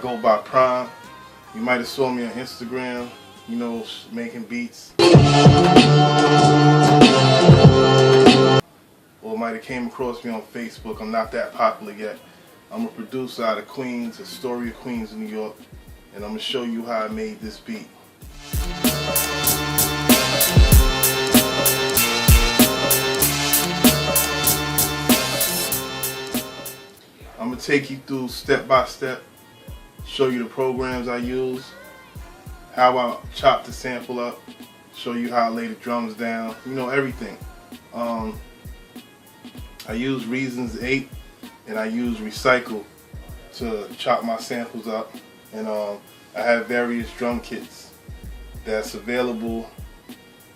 go by Prime. You might have saw me on Instagram, you know, making beats. Or might have came across me on Facebook. I'm not that popular yet. I'm a producer out of Queens, Astoria, Queens, New York. And I'm going to show you how I made this beat. I'm going to take you through step by step, show you the programs I use, how I chop the sample up, show you how I lay the drums down, you know, everything. I use Reasons 8 and I use Recycle to chop my samples up, and I have various drum kits that's available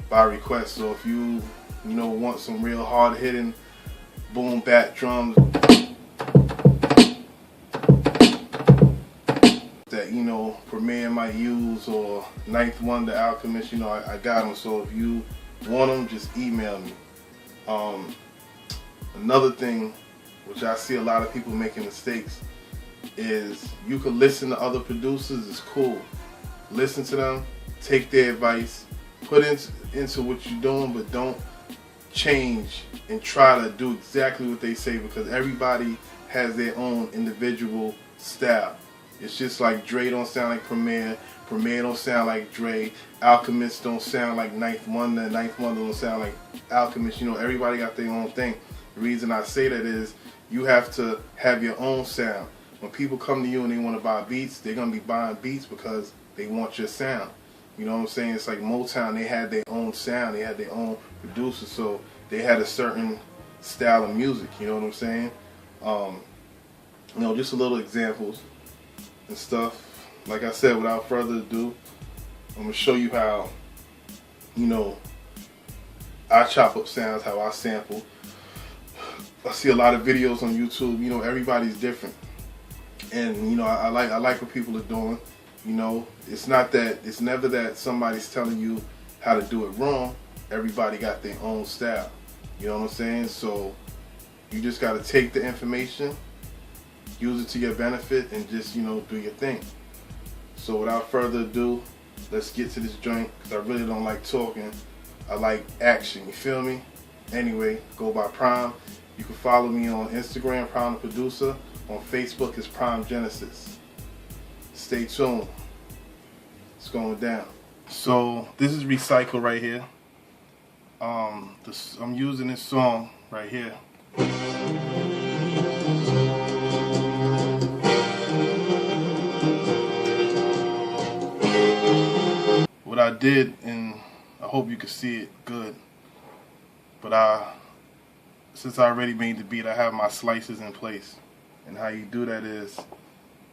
by request. So if you want some real hard hitting boom bap drums that Premier might use, or Ninth Wonder, Alchemist, I got them. So if you want them, just email me. Another thing which I see a lot of people making mistakes is you could listen to other producers. It's cool. Listen to them, take their advice, put into what you're doing, but don't change and try to do exactly what they say, because everybody has their own individual style. It's just like Dre don't sound like Premier, Premier don't sound like Dre, Alchemist don't sound like Ninth Wonder, Ninth Wonder don't sound like Alchemist. Everybody got their own thing. The reason I say that is you have to have your own sound. When people come to you and they want to buy beats, they're going to be buying beats because they want your sound. You know what I'm saying? It's like Motown, they had their own sound, they had their own producer, so they had a certain style of music, you know what I'm saying? Just a little examples and stuff. Like I said, without further ado, I'm going to show you how, I chop up sounds, how I sample. I see a lot of videos on YouTube, everybody's different. And, I like what people are doing. It's never that somebody's telling you how to do it wrong. Everybody got their own style. You know what I'm saying? So you just got to take the information, use it to your benefit, and just, do your thing. So without further ado, let's get to this joint, because I really don't like talking. I like action, you feel me? Anyway, go by Prime. You can follow me on Instagram, Prime the Producer. On Facebook, it's Prime Genesis. Stay tuned. It's going down. So this is Recycle right here. I'm using this song right here. What I did, and I hope you can see it good, but since I already made the beat, I have my slices in place. And how you do that is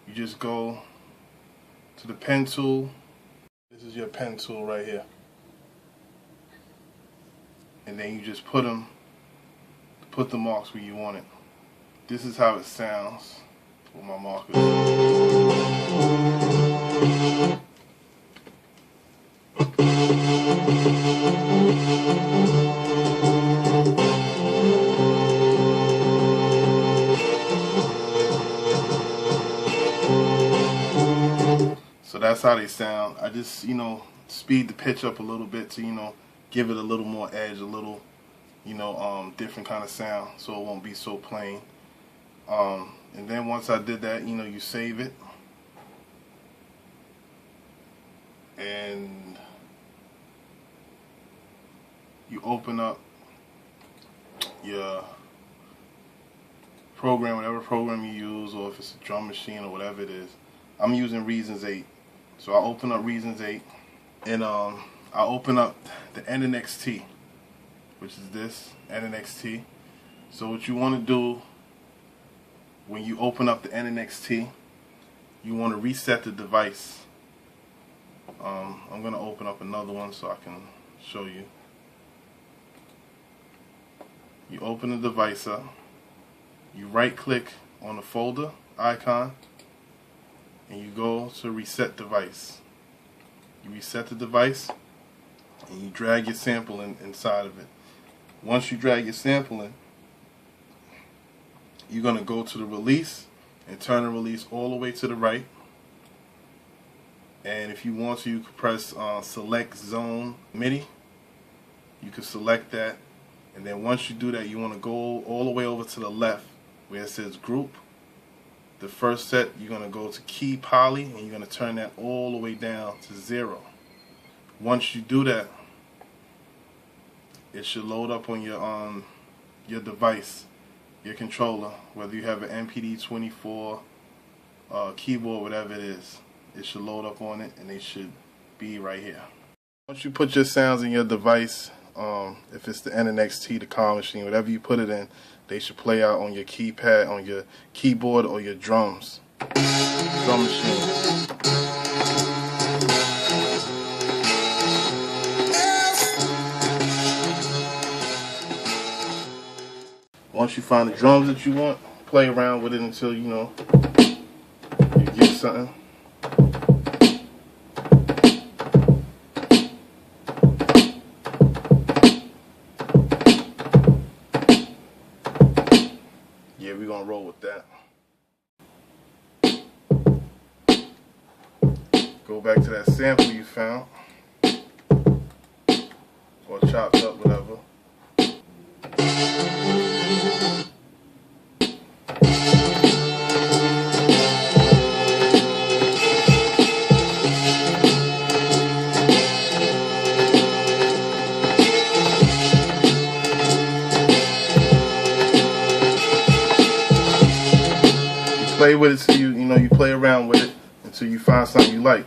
you just go to the pen tool. This is your pen tool right here. And then you just put the marks where you want it. This is how it sounds with my markers. So that's how they sound. I just, speed the pitch up a little bit to, give it a little more edge, a little, different kind of sound, so it won't be so plain. And then once I did that, you save it. And you open up your program, whatever program you use, or if it's a drum machine or whatever it is. I'm using Reasons 8. So I open up Reasons 8, and I open up the NNXT, which is this, NNXT. So what you want to do when you open up the NNXT, you want to reset the device. I'm going to open up another one so I can show you. You open the device up, you right click on the folder icon, and you go to reset device. You reset the device and you drag your sample inside of it. Once you drag your sample in, you're going to go to the release and turn the release all the way to the right. And if you want to, you can press select zone MIDI. You can select that, and then once you do that, you want to go all the way over to the left where it says group. The first set, you're going to go to key poly, and you're going to turn that all the way down to 0. Once you do that, it should load up on your device, your controller, whether you have an MPD-24 keyboard, whatever it is. It should load up on it, and they should be right here. Once you put your sounds in your device, if it's the NNXT, the Calm Machine, whatever you put it in, they should play out on your keypad, on your keyboard, or your drums. Drum machine. Once you find the drums that you want, play around with it until you get something. Yeah, we're gonna roll with that. Go back to that sample you found, or chopped up, whatever. Play with it till you play around with it until you find something you like.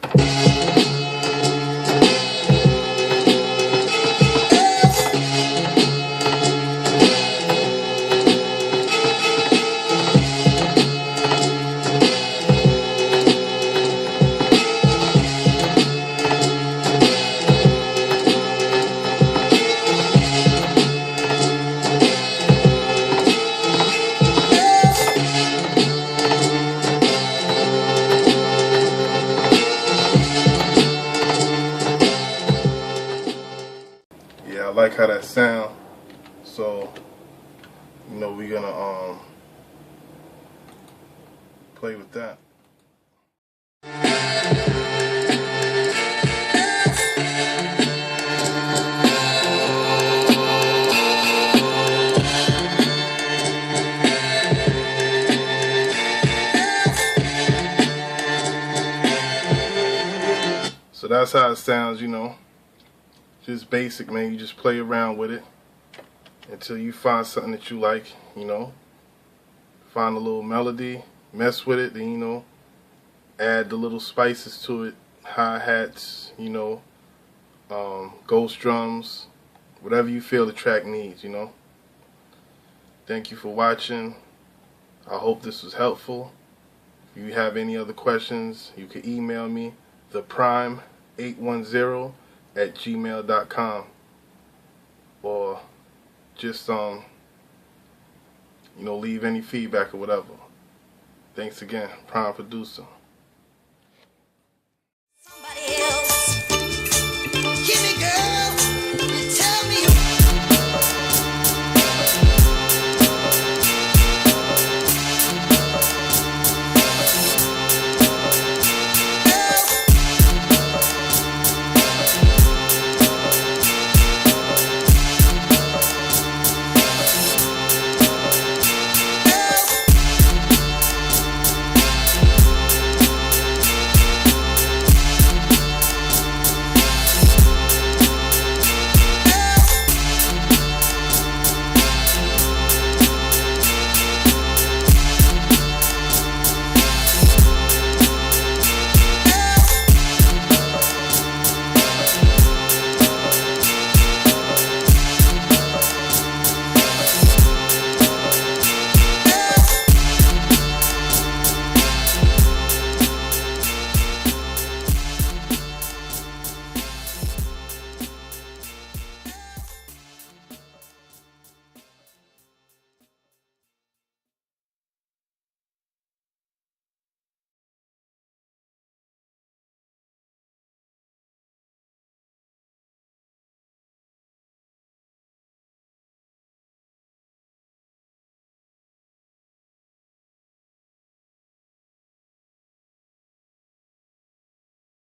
I like how that sound, so we're gonna play with that. So that's how it sounds, just basic, man. You just play around with it until you find something that you like, find a little melody, mess with it, then add the little spices to it, hi-hats, ghost drums, whatever you feel the track needs, Thank you for watching. I hope this was helpful. If you have any other questions, you can email me, theprime810@gmail.com, or just leave any feedback or whatever. Thanks again, Prime Producer.